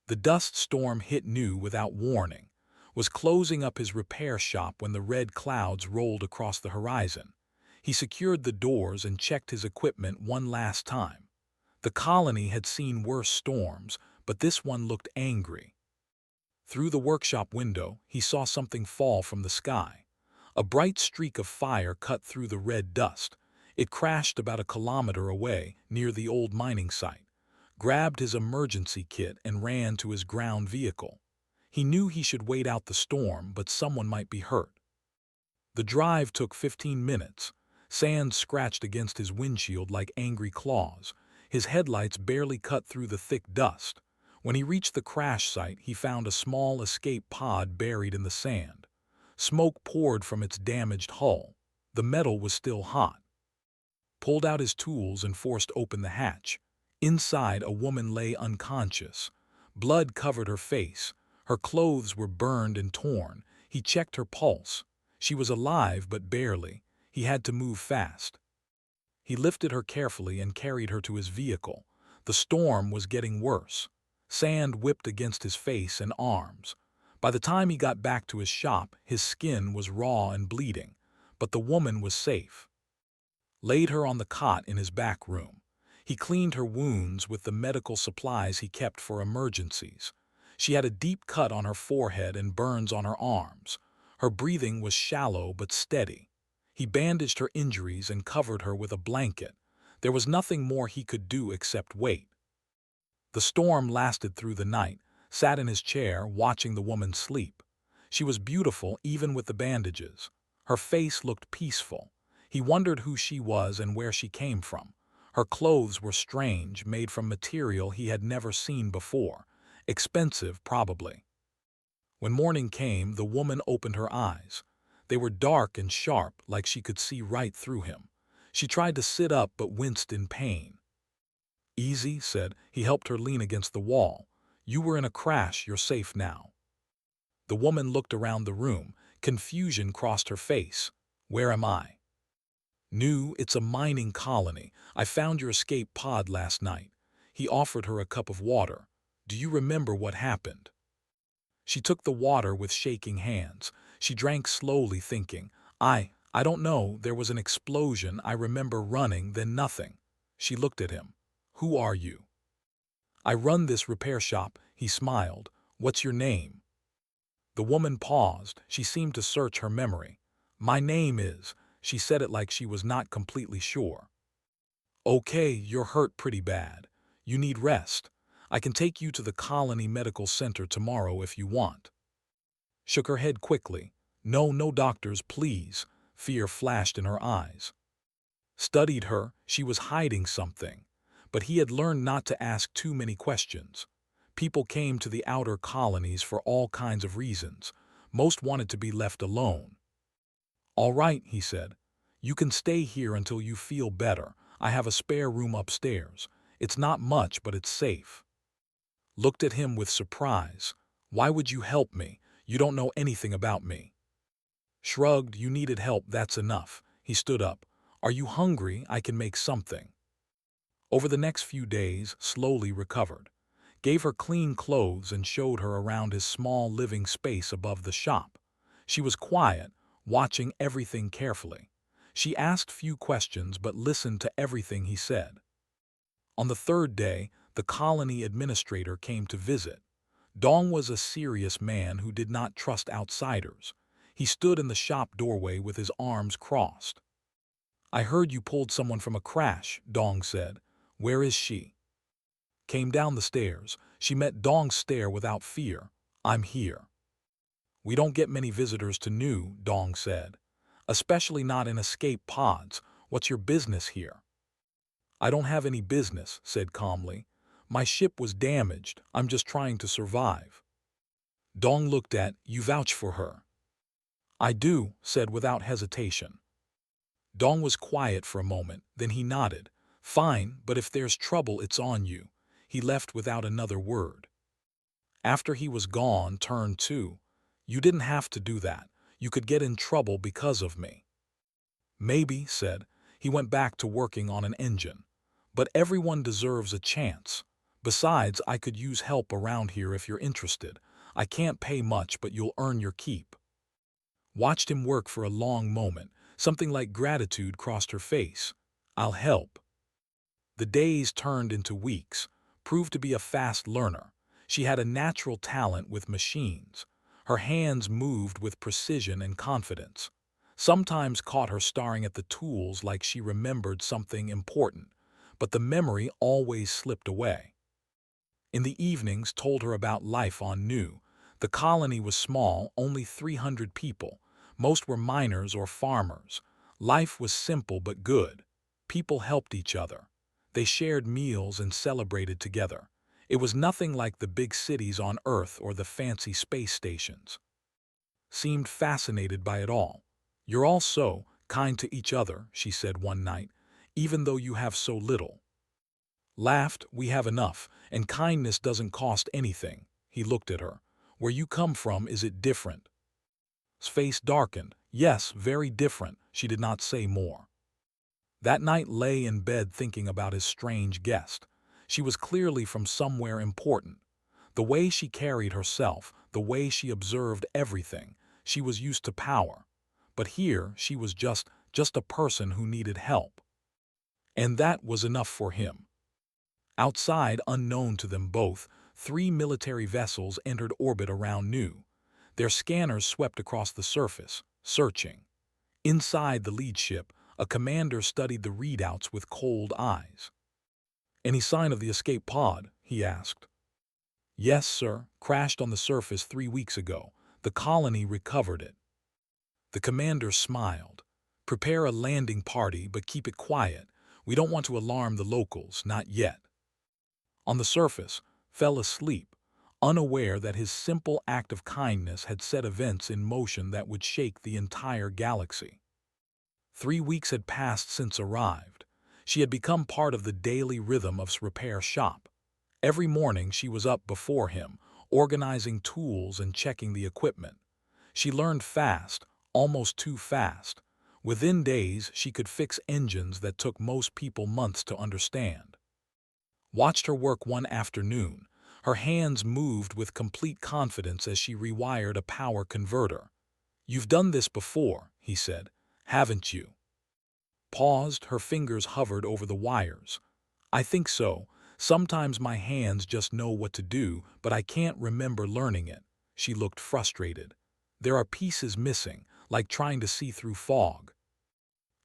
The dust storm hit New without warning, was closing up his repair shop when the red clouds rolled across the horizon. He secured the doors and checked his equipment one last time. The colony had seen worse storms, but this one looked angry. Through the workshop window, he saw something fall from the sky. A bright streak of fire cut through the red dust. It crashed about a kilometer away, near the old mining site, grabbed his emergency kit and ran to his ground vehicle. He knew he should wait out the storm, but someone might be hurt. The drive took 15 minutes. Sand scratched against his windshield like angry claws. His headlights barely cut through the thick dust. When he reached the crash site, he found a small escape pod buried in the sand. Smoke poured from its damaged hull. The metal was still hot. Pulled out his tools and forced open the hatch. Inside, a woman lay unconscious. Blood covered her face. Her clothes were burned and torn. He checked her pulse. She was alive, but barely. He had to move fast. He lifted her carefully and carried her to his vehicle. The storm was getting worse. Sand whipped against his face and arms. By the time he got back to his shop, his skin was raw and bleeding, but the woman was safe. Laid her on the cot in his back room. He cleaned her wounds with the medical supplies he kept for emergencies. She had a deep cut on her forehead and burns on her arms. Her breathing was shallow but steady. He bandaged her injuries and covered her with a blanket. There was nothing more he could do except wait. The storm lasted through the night. Sat in his chair, watching the woman sleep. She was beautiful even with the bandages. Her face looked peaceful. He wondered who she was and where she came from. Her clothes were strange, made from material he had never seen before. Expensive, probably. When morning came, the woman opened her eyes. They were dark and sharp, like she could see right through him. She tried to sit up but winced in pain. "Easy," said. He helped her lean against the wall. "You were in a crash, you're safe now." The woman looked around the room. Confusion crossed her face. "Where am I?" "New, it's a mining colony. I found your escape pod last night." He offered her a cup of water. "Do you remember what happened?" She took the water with shaking hands. She drank slowly, thinking, I don't know, there was an explosion, I remember running, then nothing." She looked at him. "Who are you?" "I run this repair shop," he smiled. "What's your name?" The woman paused. She seemed to search her memory. "My name is," she said it like she was not completely sure. "Okay, you're hurt pretty bad. You need rest. I can take you to the Colony Medical Center tomorrow if you want." Shook her head quickly. "No, no doctors, please." Fear flashed in her eyes. Studied her, she was hiding something. But he had learned not to ask too many questions. People came to the outer colonies for all kinds of reasons. Most wanted to be left alone. "All right," he said. "You can stay here until you feel better. I have a spare room upstairs. It's not much, but it's safe." Looked at him with surprise. "Why would you help me? You don't know anything about me." Shrugged. "You needed help, that's enough." He stood up. "Are you hungry? I can make something." Over the next few days, slowly recovered. Gave her clean clothes and showed her around his small living space above the shop. She was quiet, watching everything carefully. She asked few questions but listened to everything he said. On the third day, the colony administrator came to visit. Dong was a serious man who did not trust outsiders. He stood in the shop doorway with his arms crossed. "I heard you pulled someone from a crash," Dong said. "Where is she?" Came down the stairs. She met Dong's stare without fear. "I'm here." "We don't get many visitors to New," Dong said. "Especially not in escape pods. What's your business here?" "I don't have any business," said calmly. "My ship was damaged. I'm just trying to survive." Dong looked at, "You vouch for her." "I do," said without hesitation. Dong was quiet for a moment, then he nodded. "Fine, but if there's trouble, it's on you." He left without another word. After he was gone, turned to, "You didn't have to do that. You could get in trouble because of me." "Maybe," said. He went back to working on an engine. "But everyone deserves a chance." Besides, I could use help around here if you're interested. I can't pay much, but you'll earn your keep." Watched him work for a long moment. Something like gratitude crossed her face. "I'll help." The days turned into weeks. Proved to be a fast learner. She had a natural talent with machines. Her hands moved with precision and confidence. Sometimes caught her staring at the tools like she remembered something important, but the memory always slipped away. In the evenings told her about life on New. The colony was small, only 300 people. Most were miners or farmers. Life was simple but good. People helped each other. They shared meals and celebrated together. It was nothing like the big cities on Earth or the fancy space stations. Seemed fascinated by it all. "You're all so kind to each other," she said one night, "even though you have so little." Laughed, "We have enough, and kindness doesn't cost anything." He looked at her. "Where you come from, is it different?" His face darkened. "Yes, very different." She did not say more. That night lay in bed thinking about his strange guest. She was clearly from somewhere important. The way she carried herself, the way she observed everything, she was used to power. But here she was just a person who needed help. And that was enough for him. Outside, unknown to them both, 3 military vessels entered orbit around New. Their scanners swept across the surface, searching. Inside the lead ship, a commander studied the readouts with cold eyes. "Any sign of the escape pod?" he asked. "Yes, sir. Crashed on the surface 3 weeks ago. The colony recovered it." The commander smiled. "Prepare a landing party, but keep it quiet. We don't want to alarm the locals, not yet." On the surface, fell asleep, unaware that his simple act of kindness had set events in motion that would shake the entire galaxy. 3 weeks had passed since arrived. She had become part of the daily rhythm of his repair shop. Every morning she was up before him, organizing tools and checking the equipment. She learned fast, almost too fast. Within days, she could fix engines that took most people months to understand. Watched her work one afternoon. Her hands moved with complete confidence as she rewired a power converter. "You've done this before," he said, "haven't you?" Paused, her fingers hovered over the wires. "I think so. Sometimes my hands just know what to do, but I can't remember learning it." She looked frustrated. "There are pieces missing, like trying to see through fog."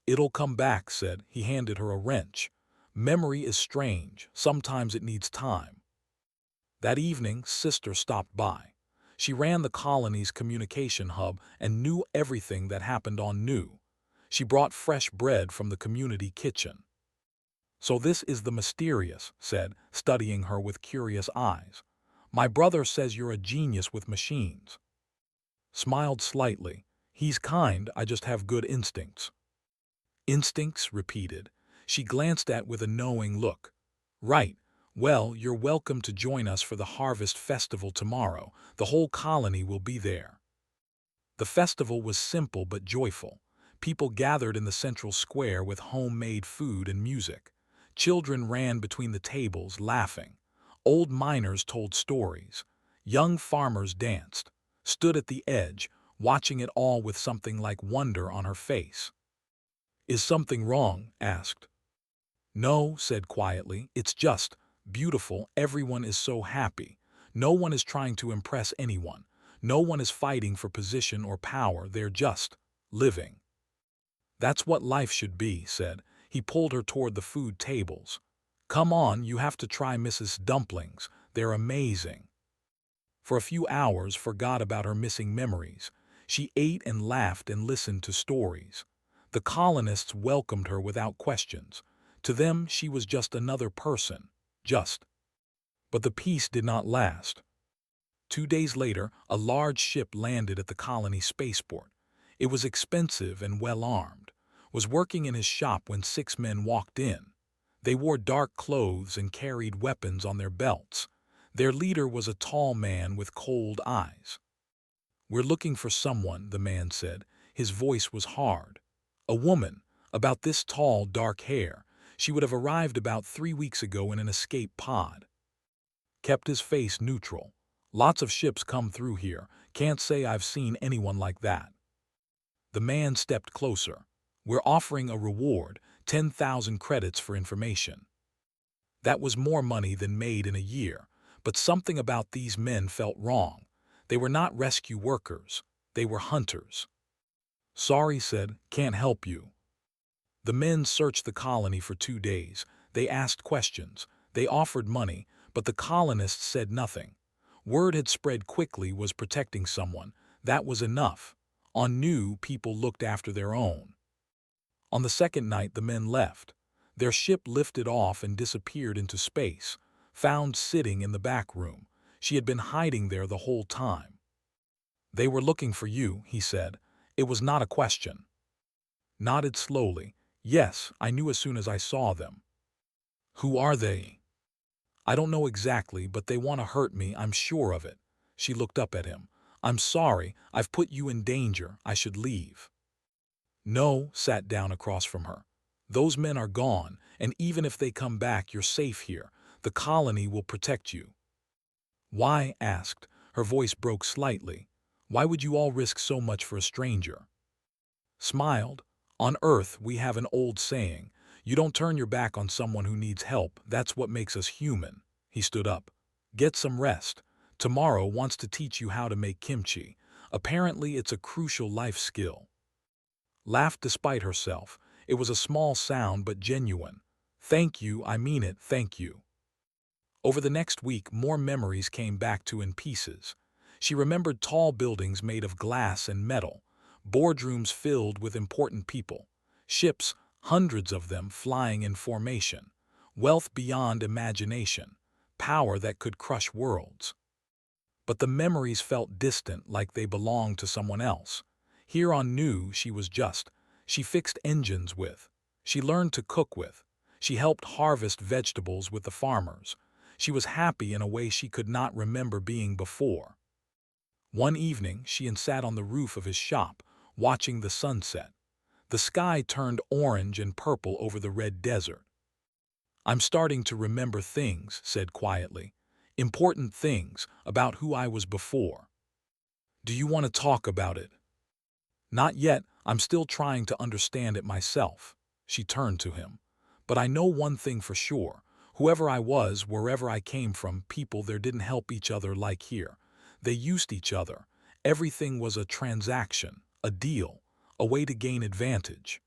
"It'll come back," said. He handed her a wrench. "Memory is strange. Sometimes it needs time." That evening, Sister stopped by. She ran the colony's communication hub and knew everything that happened on New. She brought fresh bread from the community kitchen. "So this is the mysterious," said, studying her with curious eyes. "My brother says you're a genius with machines." Smiled slightly. "He's kind, I just have good instincts." "Instincts?" repeated. She glanced at with a knowing look. "Right. Well, you're welcome to join us for the Harvest Festival tomorrow. The whole colony will be there." The festival was simple but joyful. People gathered in the central square with homemade food and music. Children ran between the tables, laughing. Old miners told stories. Young farmers danced. Stood at the edge, watching it all with something like wonder on her face. "Is something wrong?" asked. "No," said quietly. "It's just beautiful. Everyone is so happy. No one is trying to impress anyone. No one is fighting for position or power. They're just living." "That's what life should be," said. He pulled her toward the food tables. "Come on, you have to try Mrs. Dumplings. They're amazing." For a few hours, forgot about her missing memories. She ate and laughed and listened to stories. The colonists welcomed her without questions. To them, she was just another person. Just. But the peace did not last. 2 days later, a large ship landed at the colony spaceport. It was expensive and well-armed. Was working in his shop when 6 men walked in. They wore dark clothes and carried weapons on their belts. Their leader was a tall man with cold eyes. "We're looking for someone," the man said. His voice was hard. "A woman, about this tall, dark hair. She would have arrived about 3 weeks ago in an escape pod." kept his face neutral. Lots of ships come through here. Can't say I've seen anyone like that. The man stepped closer. We're offering a reward, 10,000 credits for information. That was more money than made in a year, but something about these men felt wrong. They were not rescue workers. They were hunters. Sorry, said, can't help you. The men searched the colony for 2 days. They asked questions. They offered money, but the colonists said nothing. Word had spread quickly was protecting someone. That was enough. On new, people looked after their own. On the second night, the men left. Their ship lifted off and disappeared into space, found sitting in the back room. She had been hiding there the whole time. They were looking for you, he said. It was not a question. Nodded slowly. Yes, I knew as soon as I saw them. Who are they? I don't know exactly, but they want to hurt me, I'm sure of it. She looked up at him. I'm sorry, I've put you in danger, I should leave. No, sat down across from her. Those men are gone, and even if they come back, you're safe here. The colony will protect you. Why? Asked. Her voice broke slightly. Why would you all risk so much for a stranger? Smiled. On Earth, we have an old saying. You don't turn your back on someone who needs help. That's what makes us human. He stood up. Get some rest. Tomorrow wants to teach you how to make kimchi. Apparently, it's a crucial life skill. Laughed despite herself. It was a small sound but genuine. Thank you, I mean it, thank you. Over the next week, more memories came back to in pieces. She remembered tall buildings made of glass and metal, boardrooms filled with important people, ships, hundreds of them flying in formation, wealth beyond imagination, power that could crush worlds. But the memories felt distant, like they belonged to someone else. Here on New, she was just. She fixed engines with. She learned to cook with. She helped harvest vegetables with the farmers. She was happy in a way she could not remember being before. One evening, she sat on the roof of his shop, watching the sunset. The sky turned orange and purple over the red desert. I'm starting to remember things, said quietly. Important things about who I was before. Do you want to talk about it? Not yet, I'm still trying to understand it myself. She turned to him. But I know one thing for sure. Whoever I was, wherever I came from, people there didn't help each other like here. They used each other. Everything was a transaction, a deal, a way to gain advantage.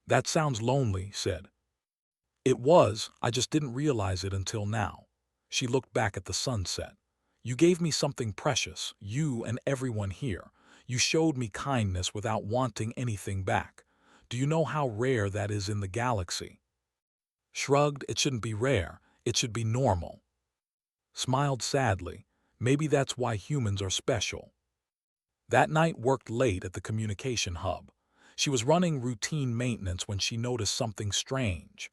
That sounds lonely, said. It was, I just didn't realize it until now. She looked back at the sunset. You gave me something precious, you and everyone here. You showed me kindness without wanting anything back. Do you know how rare that is in the galaxy? Shrugged, it shouldn't be rare, it should be normal. Smiled sadly, maybe that's why humans are special. That night worked late at the communication hub. She was running routine maintenance when she noticed something strange.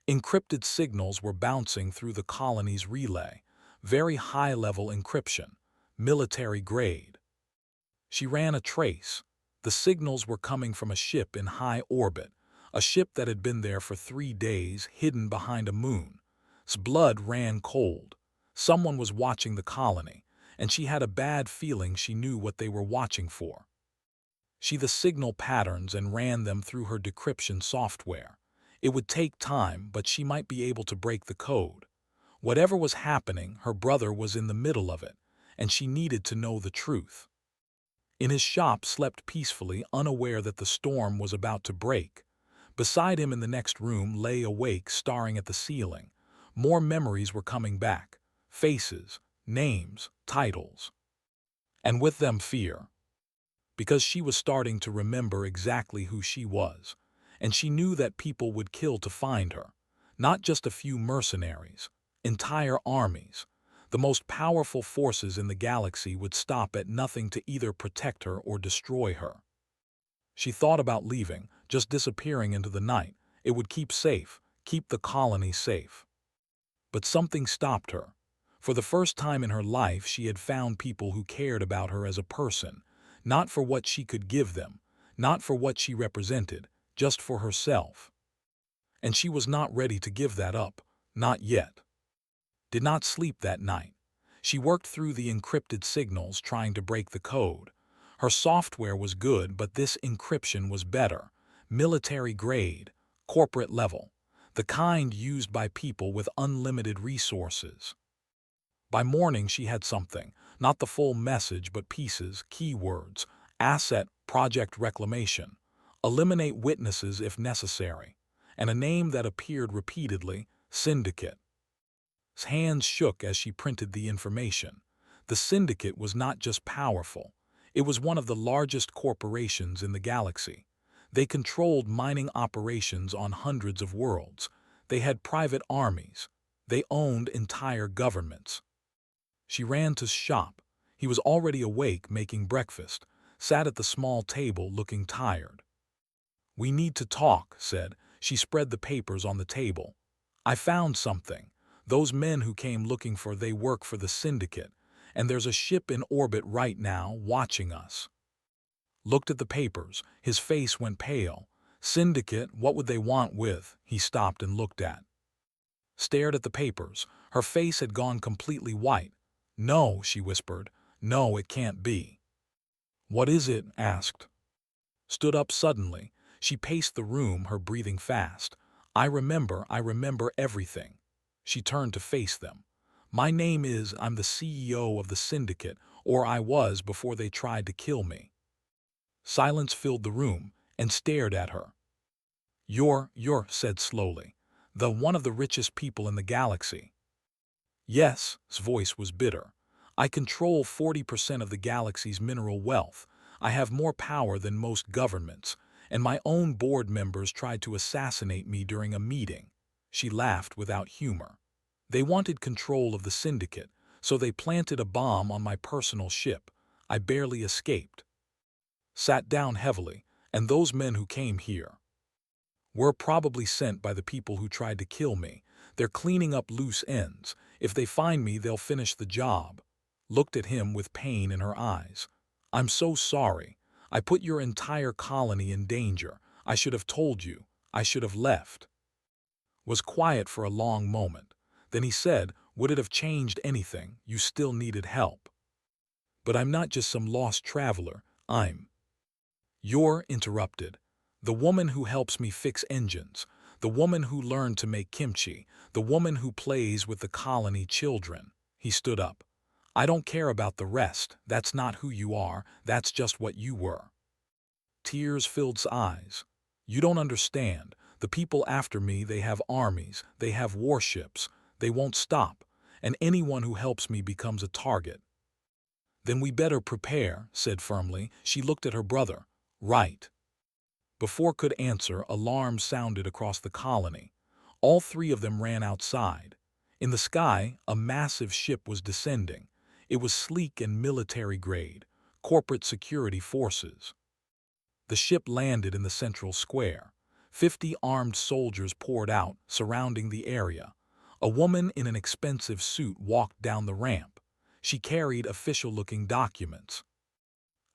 Encrypted signals were bouncing through the colony's relay, very high-level encryption, military grade. She ran a trace. The signals were coming from a ship in high orbit, a ship that had been there for 3 days, hidden behind a moon. Its blood ran cold. Someone was watching the colony, and she had a bad feeling she knew what they were watching for. She the signal patterns and ran them through her decryption software. It would take time, but she might be able to break the code. Whatever was happening, her brother was in the middle of it, and she needed to know the truth. In his shop, slept peacefully, unaware that the storm was about to break. Beside him in the next room lay awake, staring at the ceiling. More memories were coming back. Faces, names, titles. And with them fear. Because she was starting to remember exactly who she was. And she knew that people would kill to find her. Not just a few mercenaries. Entire armies. The most powerful forces in the galaxy would stop at nothing to either protect her or destroy her. She thought about leaving, just disappearing into the night. It would keep safe, keep the colony safe. But something stopped her. For the first time in her life, she had found people who cared about her as a person, not for what she could give them, not for what she represented, just for herself. And she was not ready to give that up, not yet. did not sleep that night. She worked through the encrypted signals trying to break the code. Her software was good, but this encryption was better. Military grade, corporate level, the kind used by people with unlimited resources. By morning she had something, not the full message but pieces, keywords, asset, project reclamation, eliminate witnesses if necessary, and a name that appeared repeatedly, Syndicate. His hands shook as she printed the information. The Syndicate was not just powerful, it was one of the largest corporations in the galaxy. They controlled mining operations on hundreds of worlds. They had private armies. They owned entire governments. She ran to his shop. He was already awake making breakfast, sat at the small table looking tired. "We need to talk," said. She spread the papers on the table. "I found something. Those men who came looking for they work for the Syndicate, and there's a ship in orbit right now watching us." Looked at the papers. His face went pale. "Syndicate, what would they want with?" He stopped and looked at. Stared at the papers. Her face had gone completely white. "No," she whispered. "No, it can't be." "What is it?" asked. Stood up suddenly. She paced the room, her breathing fast. I remember everything." She turned to face them. "My name is, I'm the CEO of the Syndicate, or I was before they tried to kill me." Silence filled the room, and stared at her. You're, said slowly, "the one of the richest people in the galaxy." "Yes," his voice was bitter. "I control 40% of the galaxy's mineral wealth. I have more power than most governments, and my own board members tried to assassinate me during a meeting." She laughed without humor. "They wanted control of the Syndicate, so they planted a bomb on my personal ship. I barely escaped." Sat down heavily. "And those men who came here were probably sent by the people who tried to kill me. They're cleaning up loose ends. If they find me, they'll finish the job." Looked at him with pain in her eyes. "I'm so sorry. I put your entire colony in danger. I should have told you. I should have left." Was quiet for a long moment. Then he said, "Would it have changed anything? You still needed help." "But I'm not just some lost traveler. I'm—" "You're," interrupted, "the woman who helps me fix engines, the woman who learned to make kimchi, the woman who plays with the colony children." He stood up. "I don't care about the rest. That's not who you are. That's just what you were." Tears filled his eyes. "You don't understand. The people after me, they have armies, they have warships. They won't stop, and anyone who helps me becomes a target." "Then we better prepare," said firmly. She looked at her brother. "Right." Before could answer, alarms sounded across the colony. All three of them ran outside. In the sky, a massive ship was descending. It was sleek and military grade, corporate security forces. The ship landed in the central square. 50 armed soldiers poured out, surrounding the area. A woman in an expensive suit walked down the ramp. She carried official-looking documents.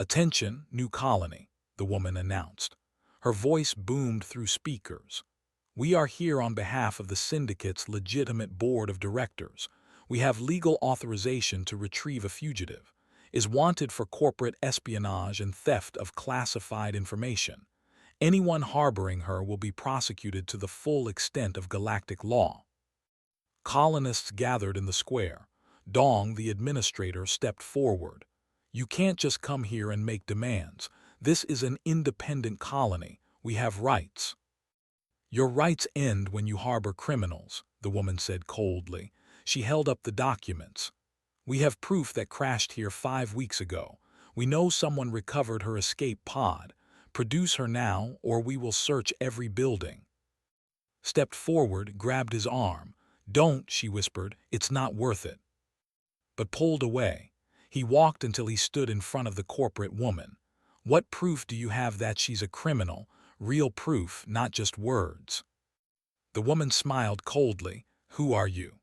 "Attention, new colony," the woman announced. Her voice boomed through speakers. "We are here on behalf of the Syndicate's legitimate board of directors. We have legal authorization to retrieve a fugitive. Is wanted for corporate espionage and theft of classified information. Anyone harboring her will be prosecuted to the full extent of galactic law." Colonists gathered in the square. Dong, the administrator, stepped forward. "You can't just come here and make demands. This is an independent colony. We have rights." "Your rights end when you harbor criminals," the woman said coldly. She held up the documents. "We have proof that crashed here 5 weeks ago. We know someone recovered her escape pod. Produce her now, or we will search every building." Stepped forward, grabbed his arm. "Don't," she whispered, "it's not worth it." But pulled away. He walked until he stood in front of the corporate woman. "What proof do you have that she's a criminal? Real proof, not just words." The woman smiled coldly. "Who are you?"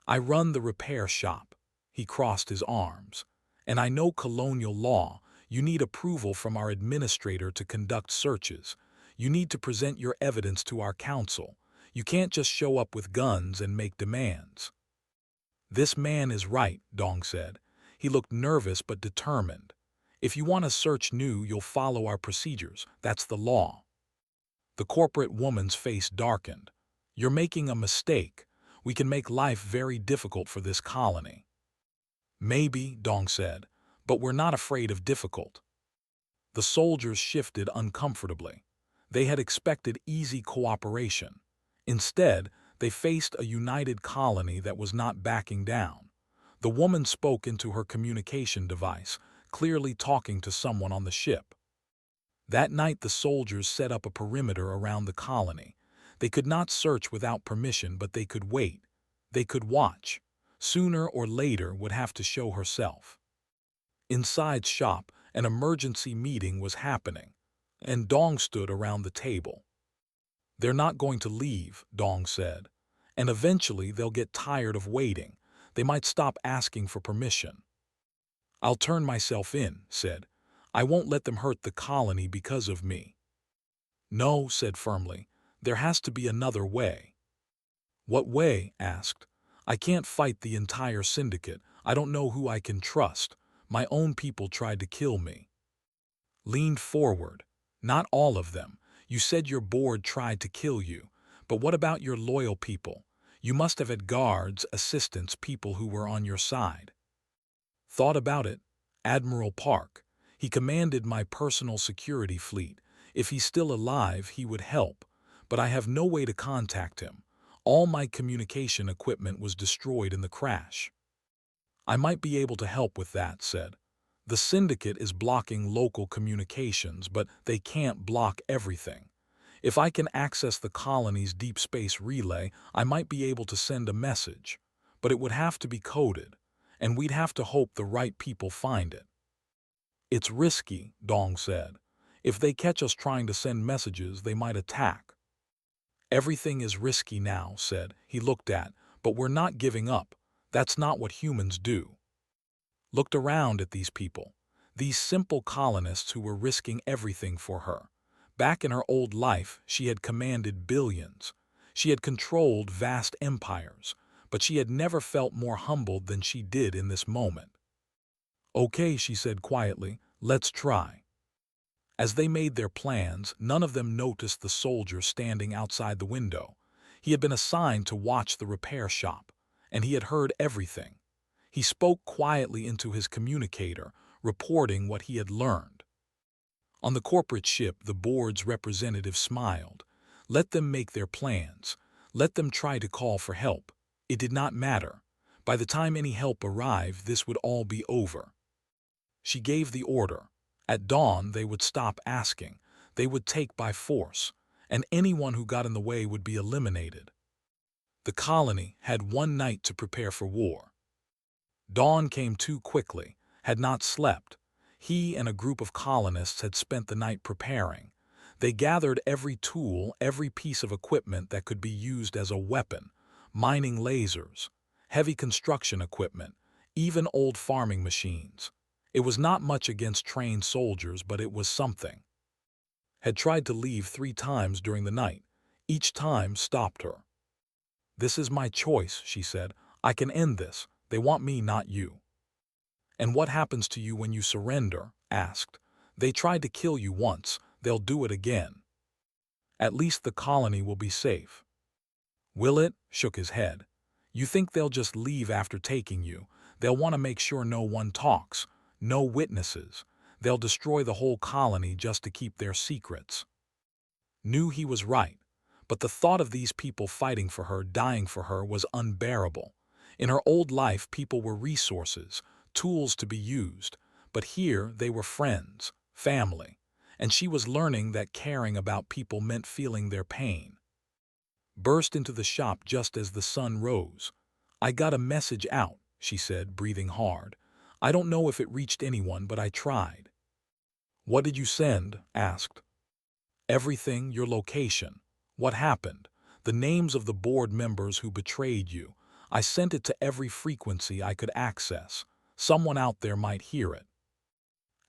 "I run the repair shop." He crossed his arms. "And I know colonial law. You need approval from our administrator to conduct searches. You need to present your evidence to our council. You can't just show up with guns and make demands." "This man is right," Dong said. He looked nervous but determined. "If you want to search new, you'll follow our procedures. That's the law." The corporate woman's face darkened. "You're making a mistake. We can make life very difficult for this colony." "Maybe," Dong said, "but we're not afraid of difficult." The soldiers shifted uncomfortably. They had expected easy cooperation. Instead, they faced a united colony that was not backing down. The woman spoke into her communication device, clearly talking to someone on the ship. That night the soldiers set up a perimeter around the colony. They could not search without permission, but they could wait. They could watch. Sooner or later would have to show herself. Inside shop, an emergency meeting was happening, and Dong stood around the table. "They're not going to leave," Dong said, "and eventually they'll get tired of waiting. They might stop asking for permission." "I'll turn myself in," said. "I won't let them hurt the colony because of me." "No," said firmly, "there has to be another way." "What way?" asked. "I can't fight the entire syndicate. I don't know who I can trust. My own people tried to kill me." Leaned forward. "Not all of them. You said your board tried to kill you. But what about your loyal people? You must have had guards, assistants, people who were on your side." "Thought about it. Admiral Park. He commanded my personal security fleet. If he's still alive, he would help. But I have no way to contact him. All my communication equipment was destroyed in the crash." "I might be able to help with that," said. "The syndicate is blocking local communications, but they can't block everything. If I can access the colony's deep space relay, I might be able to send a message. But it would have to be coded, and we'd have to hope the right people find it." "It's risky," Dong said. "If they catch us trying to send messages, they might attack." "Everything is risky now," said. He looked at, "but we're not giving up. That's not what humans do." Looked around at these people, these simple colonists who were risking everything for her. Back in her old life, she had commanded billions. She had controlled vast empires, but she had never felt more humbled than she did in this moment. "Okay," she said quietly, "let's try." As they made their plans, none of them noticed the soldier standing outside the window. He had been assigned to watch the repair shop, and he had heard everything. He spoke quietly into his communicator, reporting what he had learned. On the corporate ship, the board's representative smiled. Let them make their plans. Let them try to call for help. It did not matter. By the time any help arrived, this would all be over. She gave the order. At dawn, they would stop asking. They would take by force, and anyone who got in the way would be eliminated. The colony had one night to prepare for war. Dawn came too quickly, had not slept. He and a group of colonists had spent the night preparing. They gathered every tool, every piece of equipment that could be used as a weapon, mining lasers, heavy construction equipment, even old farming machines. It was not much against trained soldiers, but it was something. Had tried to leave 3 times during the night. Each time stopped her. "This is my choice," she said. "I can end this. They want me, not you." "And what happens to you when you surrender?" asked. "They tried to kill you once. They'll do it again." "At least the colony will be safe." "Will it?" shook his head. "You think they'll just leave after taking you? They'll want to make sure no one talks. No witnesses. They'll destroy the whole colony just to keep their secrets." Knew he was right, but the thought of these people fighting for her, dying for her, was unbearable. In her old life, people were resources, tools to be used, but here they were friends, family, and she was learning that caring about people meant feeling their pain. Burst into the shop just as the sun rose. "I got a message out," she said, breathing hard. "I don't know if it reached anyone, but I tried." "What did you send?" asked. "Everything, your location. What happened? The names of the board members who betrayed you. I sent it to every frequency I could access. Someone out there might hear it."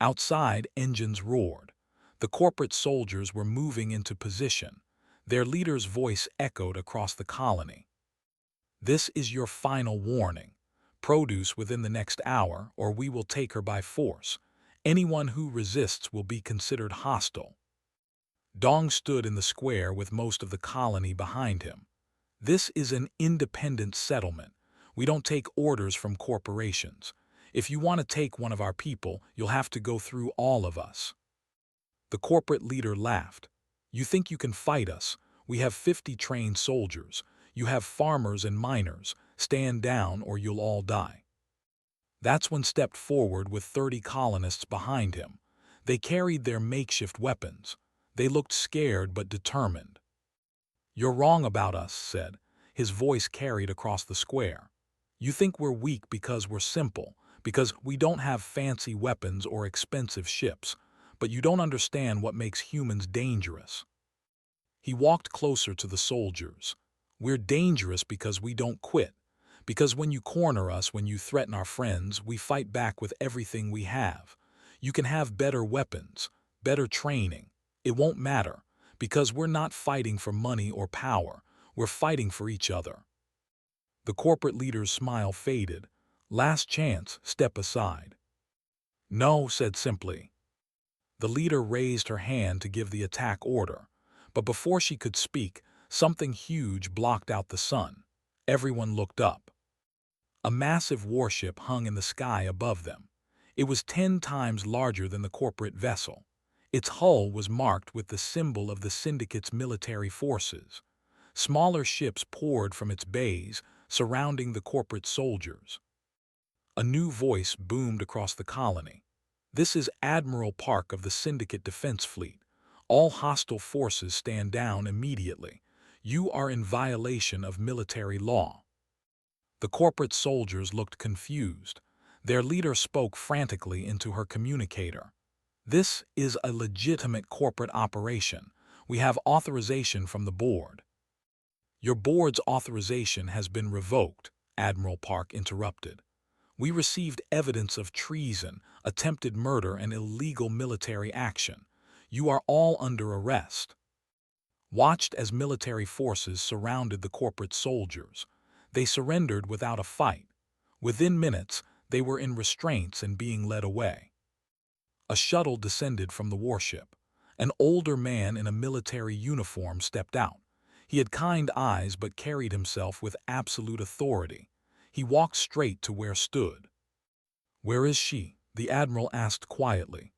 Outside, engines roared. The corporate soldiers were moving into position. Their leader's voice echoed across the colony. "This is your final warning. produce within the next hour, or we will take her by force. Anyone who resists will be considered hostile. Dong stood in the square with most of the colony behind him. This is an independent settlement. We don't take orders from corporations. If you want to take one of our people, you'll have to go through all of us. The corporate leader laughed. You think you can fight us? We have 50 trained soldiers. You have farmers and miners. Stand down or you'll all die. That's when stepped forward with 30 colonists behind him. They carried their makeshift weapons. They looked scared but determined. You're wrong about us, said. His voice carried across the square. You think we're weak because we're simple, because we don't have fancy weapons or expensive ships, but you don't understand what makes humans dangerous. He walked closer to the soldiers. We're dangerous because we don't quit, because when you corner us, when you threaten our friends, we fight back with everything we have. You can have better weapons, better training. It won't matter, because we're not fighting for money or power. We're fighting for each other. The corporate leader's smile faded. Last chance, step aside. No, said simply. The leader raised her hand to give the attack order, but before she could speak, something huge blocked out the sun. Everyone looked up. A massive warship hung in the sky above them. It was 10 times larger than the corporate vessel. Its hull was marked with the symbol of the Syndicate's military forces. Smaller ships poured from its bays, surrounding the corporate soldiers. A new voice boomed across the colony. This is Admiral Park of the Syndicate Defense Fleet. All hostile forces stand down immediately. You are in violation of military law. The corporate soldiers looked confused. Their leader spoke frantically into her communicator. This is a legitimate corporate operation. We have authorization from the board. Your board's authorization has been revoked, Admiral Park interrupted. We received evidence of treason, attempted murder, and illegal military action. You are all under arrest. Watched as military forces surrounded the corporate soldiers. They surrendered without a fight. Within minutes, they were in restraints and being led away. A shuttle descended from the warship. An older man in a military uniform stepped out. He had kind eyes but carried himself with absolute authority. He walked straight to where stood. Where is she? The admiral asked quietly.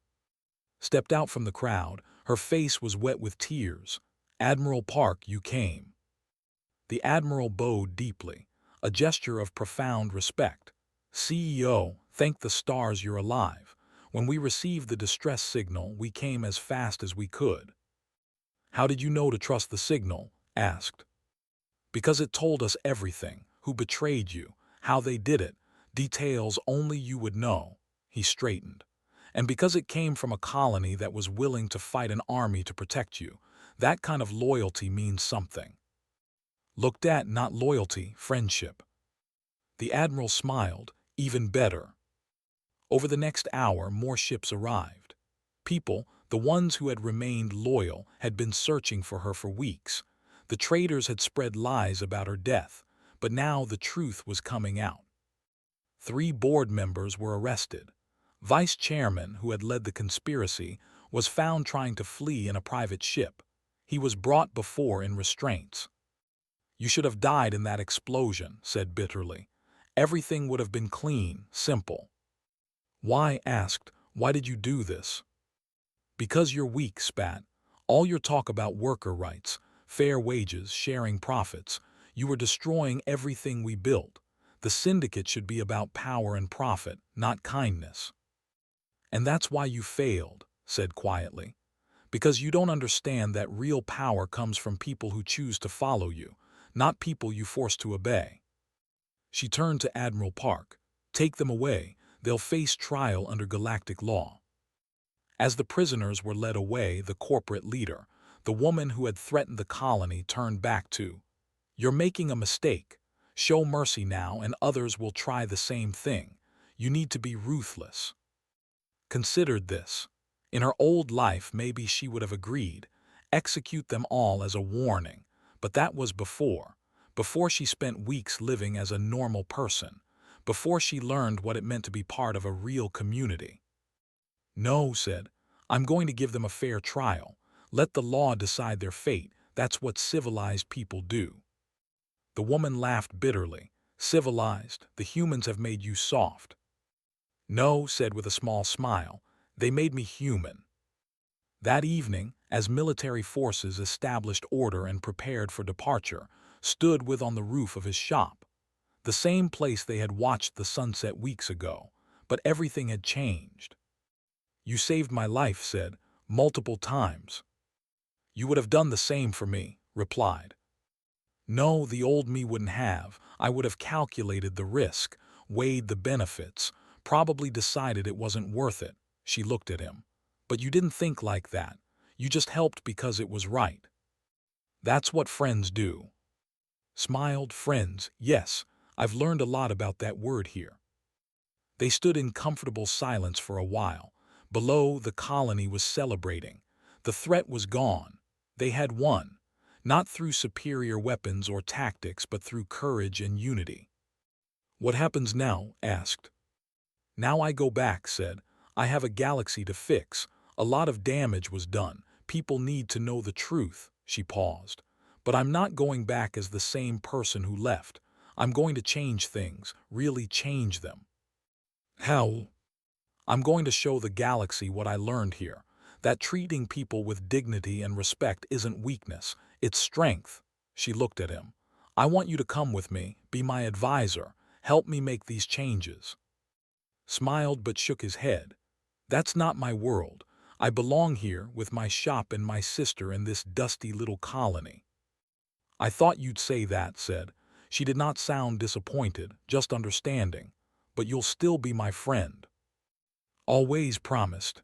Stepped out from the crowd. Her face was wet with tears. Admiral Park, you came. The admiral bowed deeply, a gesture of profound respect. CEO, thank the stars you're alive. When we received the distress signal, we came as fast as we could. How did you know to trust the signal? Asked. Because it told us everything. Who betrayed you, how they did it, details only you would know. He straightened. And because it came from a colony that was willing to fight an army to protect you, that kind of loyalty means something. Looked at not loyalty, friendship. The admiral smiled, even better. Over the next hour, more ships arrived. People, the ones who had remained loyal, had been searching for her for weeks. The traitors had spread lies about her death, but now the truth was coming out. 3 board members were arrested. Vice chairman, who had led the conspiracy, was found trying to flee in a private ship. He was brought before in restraints. You should have died in that explosion, said bitterly. Everything would have been clean, simple. Why? Asked. Why did you do this? Because you're weak, spat. All your talk about worker rights, fair wages, sharing profits. You were destroying everything we built. The syndicate should be about power and profit, not kindness. And that's why you failed, said quietly. Because you don't understand that real power comes from people who choose to follow you, not people you force to obey. She turned to Admiral Park. Take them away. They'll face trial under galactic law. As the prisoners were led away, the corporate leader, the woman who had threatened the colony, turned back to, You're making a mistake. Show mercy now and others will try the same thing. You need to be ruthless. Considered this. In her old life, maybe she would have agreed. Execute them all as a warning. But that was before she spent weeks living as a normal person. before she learned what it meant to be part of a real community. No, said, I'm going to give them a fair trial. Let the law decide their fate. That's what civilized people do. The woman laughed bitterly. Civilized, the humans have made you soft. No, said with a small smile, they made me human. That evening, as military forces established order and prepared for departure, stood with on the roof of his shop, the same place they had watched the sunset weeks ago, but everything had changed. You saved my life, said, multiple times. You would have done the same for me, replied. No, the old me wouldn't have. I would have calculated the risk, weighed the benefits, probably decided it wasn't worth it. She looked at him. But you didn't think like that. You just helped because it was right. That's what friends do. Smiled, friends, yes, I've learned a lot about that word here. They stood in comfortable silence for a while. Below, the colony was celebrating. The threat was gone. They had won, not through superior weapons or tactics, but through courage and unity. What happens now? Asked. Now I go back, said. I have a galaxy to fix. A lot of damage was done. People need to know the truth. She paused. But I'm not going back as the same person who left. I'm going to change things, really change them. How? I'm going to show the galaxy what I learned here, that treating people with dignity and respect isn't weakness, it's strength. She looked at him. I want you to come with me, be my advisor, help me make these changes. Smiled but shook his head. That's not my world. I belong here with my shop and my sister in this dusty little colony. I thought you'd say that, said. She did not sound disappointed, just understanding. But you'll still be my friend. Always promised.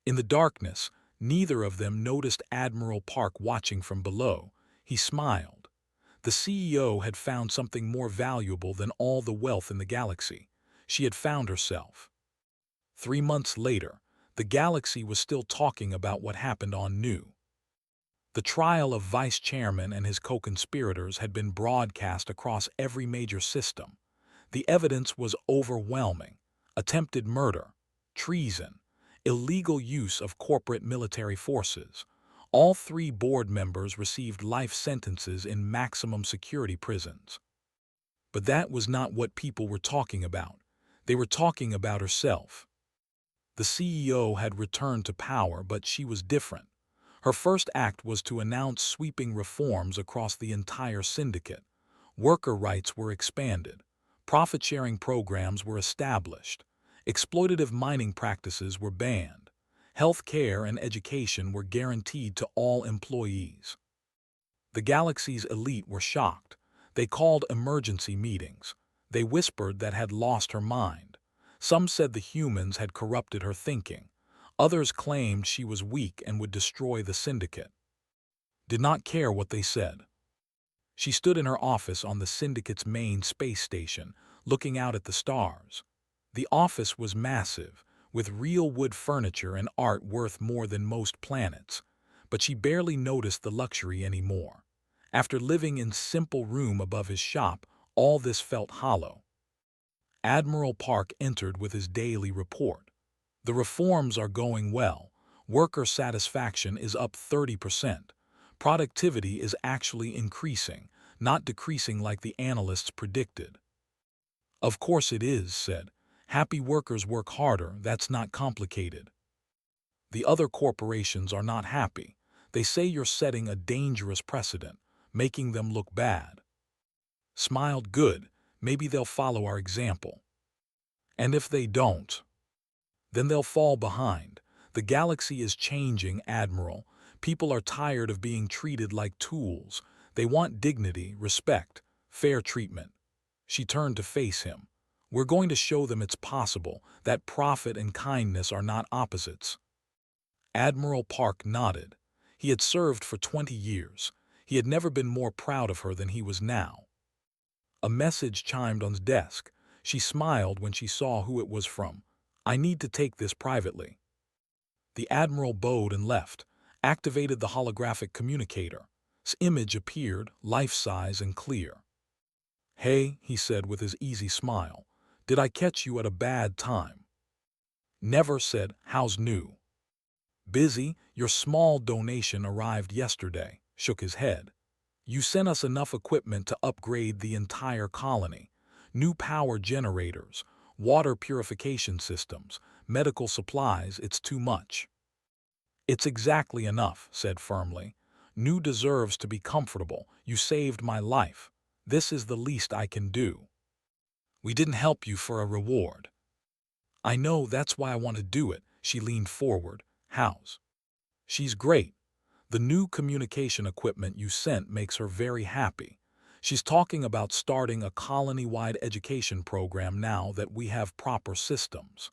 In the darkness, neither of them noticed Admiral Park watching from below. He smiled. The CEO had found something more valuable than all the wealth in the galaxy. She had found herself. 3 months later, the galaxy was still talking about what happened on New. The trial of Vice Chairman and his co-conspirators had been broadcast across every major system. The evidence was overwhelming. Attempted murder, treason, illegal use of corporate military forces. All 3 board members received life sentences in maximum security prisons. But that was not what people were talking about. They were talking about herself. The CEO had returned to power, but she was different. Her first act was to announce sweeping reforms across the entire syndicate. Worker rights were expanded. Profit-sharing programs were established. Exploitative mining practices were banned. Health care and education were guaranteed to all employees. The galaxy's elite were shocked. They called emergency meetings. They whispered that had lost her mind. Some said the humans had corrupted her thinking. Others claimed she was weak and would destroy the syndicate. Did not care what they said. She stood in her office on the syndicate's main space station, looking out at the stars. The office was massive, with real wood furniture and art worth more than most planets, but she barely noticed the luxury anymore. After living in simple room above his shop, all this felt hollow. Admiral Park entered with his daily report. The reforms are going well. Worker satisfaction is up 30%. Productivity is actually increasing, not decreasing like the analysts predicted. Of course it is, said. Happy workers work harder, that's not complicated. The other corporations are not happy. They say you're setting a dangerous precedent, making them look bad. Smiled, good, maybe they'll follow our example. And if they don't, then they'll fall behind. The galaxy is changing, Admiral. People are tired of being treated like tools. They want dignity, respect, fair treatment. She turned to face him. We're going to show them it's possible, that profit and kindness are not opposites. Admiral Park nodded. He had served for 20 years. He had never been more proud of her than he was now. A message chimed on his desk. She smiled when she saw who it was from. I need to take this privately. The Admiral bowed and left, activated the holographic communicator. His image appeared, life-size and clear. Hey, he said with his easy smile, Did I catch you at a bad time? Never, said, how's new? Busy, your small donation arrived yesterday, shook his head. You sent us enough equipment to upgrade the entire colony. New power generators, water purification systems, medical supplies, it's too much. It's exactly enough, said firmly. New deserves to be comfortable. You saved my life. This is the least I can do. We didn't help you for a reward. I know, that's why I want to do it. She leaned forward. How's? She's great. The new communication equipment you sent makes her very happy. She's talking about starting a colony-wide education program now that we have proper systems.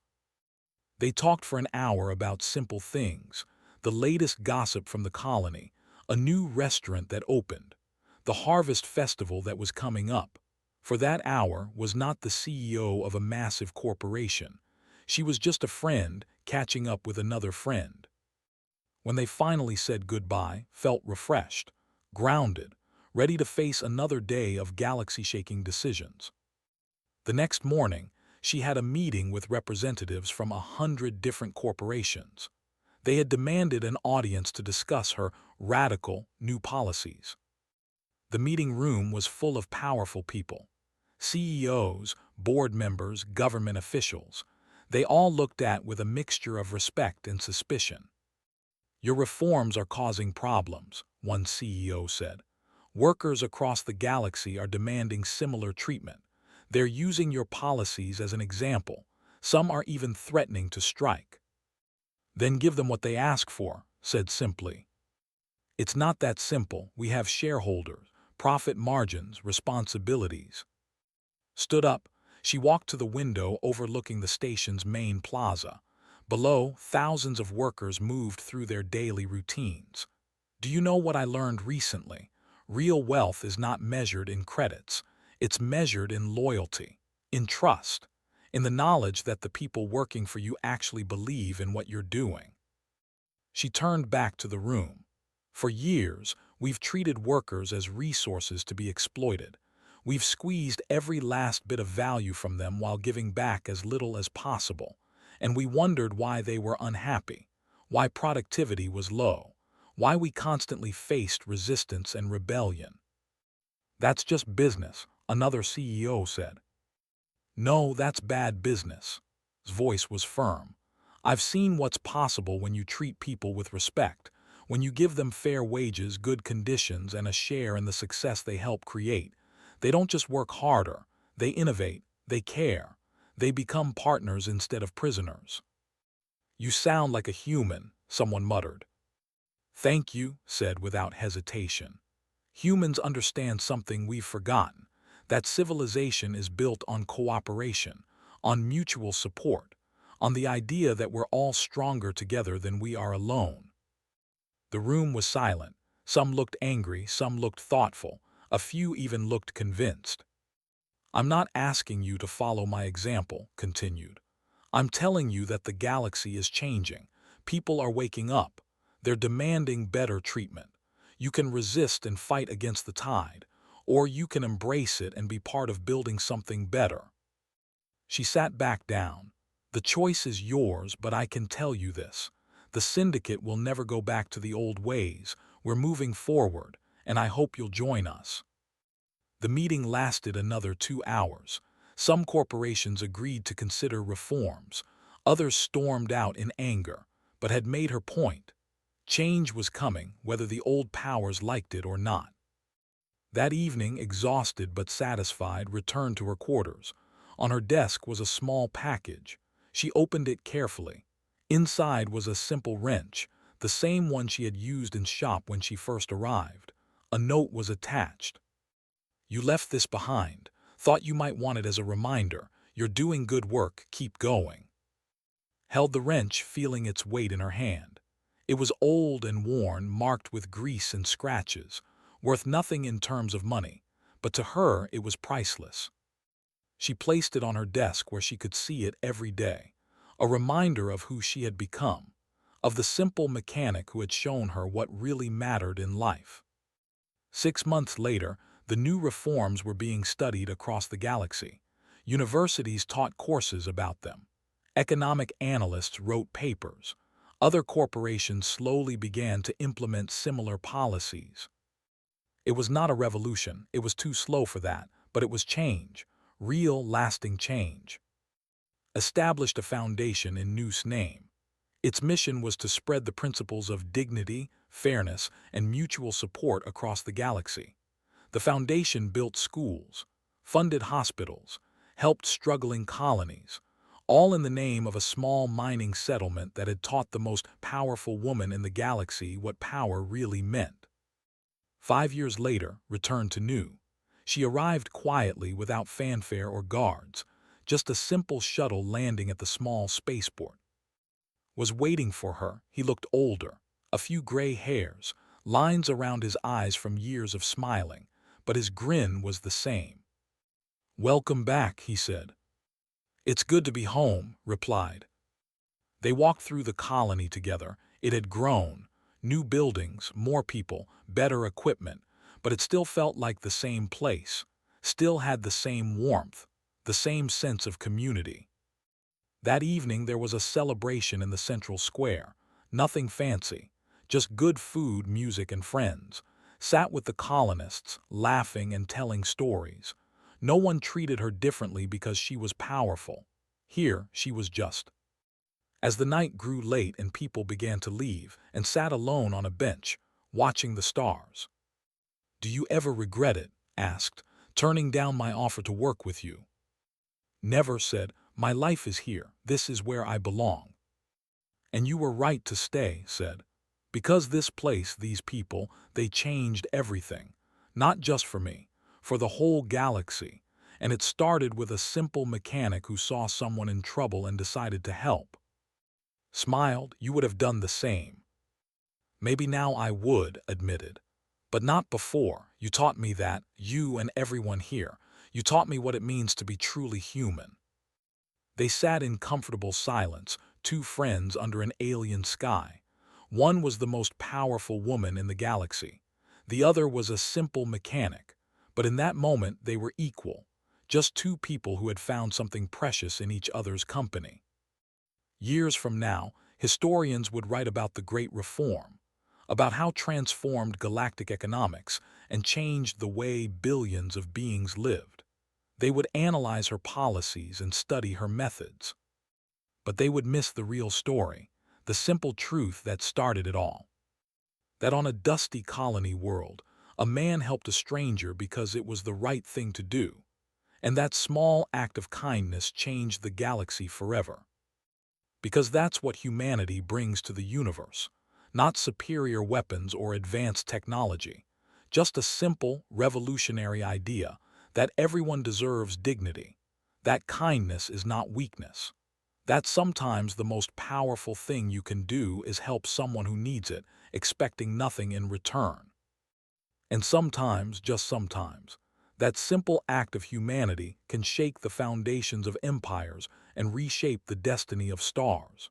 They talked for an hour about simple things, the latest gossip from the colony, a new restaurant that opened, the harvest festival that was coming up. For that hour was not the CEO of a massive corporation. She was just a friend catching up with another friend. When they finally said goodbye, felt refreshed, grounded, ready to face another day of galaxy-shaking decisions. The next morning, she had a meeting with representatives from 100 different corporations. They had demanded an audience to discuss her radical new policies. The meeting room was full of powerful people. CEOs, board members, government officials. They all looked at with a mixture of respect and suspicion. Your reforms are causing problems, one CEO said. Workers across the galaxy are demanding similar treatment. They're using your policies as an example. Some are even threatening to strike. Then give them what they ask for, said simply. It's not that simple. We have shareholders, profit margins, responsibilities. Stood up, she walked to the window overlooking the station's main plaza. Below, thousands of workers moved through their daily routines. Do you know what I learned recently? Real wealth is not measured in credits. It's measured in loyalty, in trust, in the knowledge that the people working for you actually believe in what you're doing. She turned back to the room. For years, we've treated workers as resources to be exploited. We've squeezed every last bit of value from them while giving back as little as possible. And we wondered why they were unhappy, why productivity was low, why we constantly faced resistance and rebellion. That's just business, another CEO said. No, that's bad business. His voice was firm. I've seen what's possible when you treat people with respect, when you give them fair wages, good conditions, and a share in the success they help create. They don't just work harder, they innovate, they care. They become partners instead of prisoners. You sound like a human, someone muttered. Thank you, said without hesitation. Humans understand something we've forgotten, that civilization is built on cooperation, on mutual support, on the idea that we're all stronger together than we are alone. The room was silent. Some looked angry, some looked thoughtful, a few even looked convinced. I'm not asking you to follow my example, continued. I'm telling you that the galaxy is changing. People are waking up. They're demanding better treatment. You can resist and fight against the tide, or you can embrace it and be part of building something better. She sat back down. The choice is yours, but I can tell you this. The syndicate will never go back to the old ways. We're moving forward, and I hope you'll join us. The meeting lasted another 2 hours. Some corporations agreed to consider reforms. Others stormed out in anger, but had made her point. Change was coming, whether the old powers liked it or not. That evening, exhausted but satisfied, returned to her quarters. On her desk was a small package. She opened it carefully. Inside was a simple wrench, the same one she had used in shop when she first arrived. A note was attached. You left this behind. Thought you might want it as a reminder. You're doing good work. Keep going. Held the wrench, feeling its weight in her hand. It was old and worn, marked with grease and scratches, worth nothing in terms of money, but to her it was priceless. She placed it on her desk where she could see it every day, a reminder of who she had become, of the simple mechanic who had shown her what really mattered in life. 6 months later, the new reforms were being studied across the galaxy. Universities taught courses about them. Economic analysts wrote papers. Other corporations slowly began to implement similar policies. It was not a revolution, it was too slow for that, but it was change, real, lasting change. Established a foundation in Noose name. Its mission was to spread the principles of dignity, fairness, and mutual support across the galaxy. The foundation built schools, funded hospitals, helped struggling colonies, all in the name of a small mining settlement that had taught the most powerful woman in the galaxy what power really meant. 5 years later, returned to Nu. She arrived quietly without fanfare or guards, just a simple shuttle landing at the small spaceport. Was waiting for her. He looked older, a few gray hairs, lines around his eyes from years of smiling, but his grin was the same. "Welcome back," he said. "It's good to be home," replied. They walked through the colony together. It had grown. New buildings, more people, better equipment, but it still felt like the same place, still had the same warmth, the same sense of community. That evening there was a celebration in the central square. Nothing fancy, just good food, music, and friends. Sat with the colonists, laughing and telling stories. No one treated her differently because she was powerful. Here, she was just. As the night grew late and people began to leave, and sat alone on a bench, watching the stars. "Do you ever regret it?" asked, "turning down my offer to work with you?" "Never," said. "My life is here. This is where I belong." "And you were right to stay," said. "Because this place, these people, they changed everything. Not just for me, for the whole galaxy. And it started with a simple mechanic who saw someone in trouble and decided to help." Smiled. "You would have done the same." "Maybe now I would," admitted. "But not before. You taught me that, you and everyone here. You taught me what it means to be truly human." They sat in comfortable silence, two friends under an alien sky. One was the most powerful woman in the galaxy. The other was a simple mechanic. But in that moment they were equal, just two people who had found something precious in each other's company. Years from now, historians would write about the Great Reform, about how transformed galactic economics and changed the way billions of beings lived. They would analyze her policies and study her methods. But they would miss the real story, the simple truth that started it all. That on a dusty colony world, a man helped a stranger because it was the right thing to do. And that small act of kindness changed the galaxy forever. Because that's what humanity brings to the universe. Not superior weapons or advanced technology. Just a simple, revolutionary idea that everyone deserves dignity. That kindness is not weakness. That sometimes the most powerful thing you can do is help someone who needs it, expecting nothing in return. And sometimes, just sometimes, that simple act of humanity can shake the foundations of empires and reshape the destiny of stars.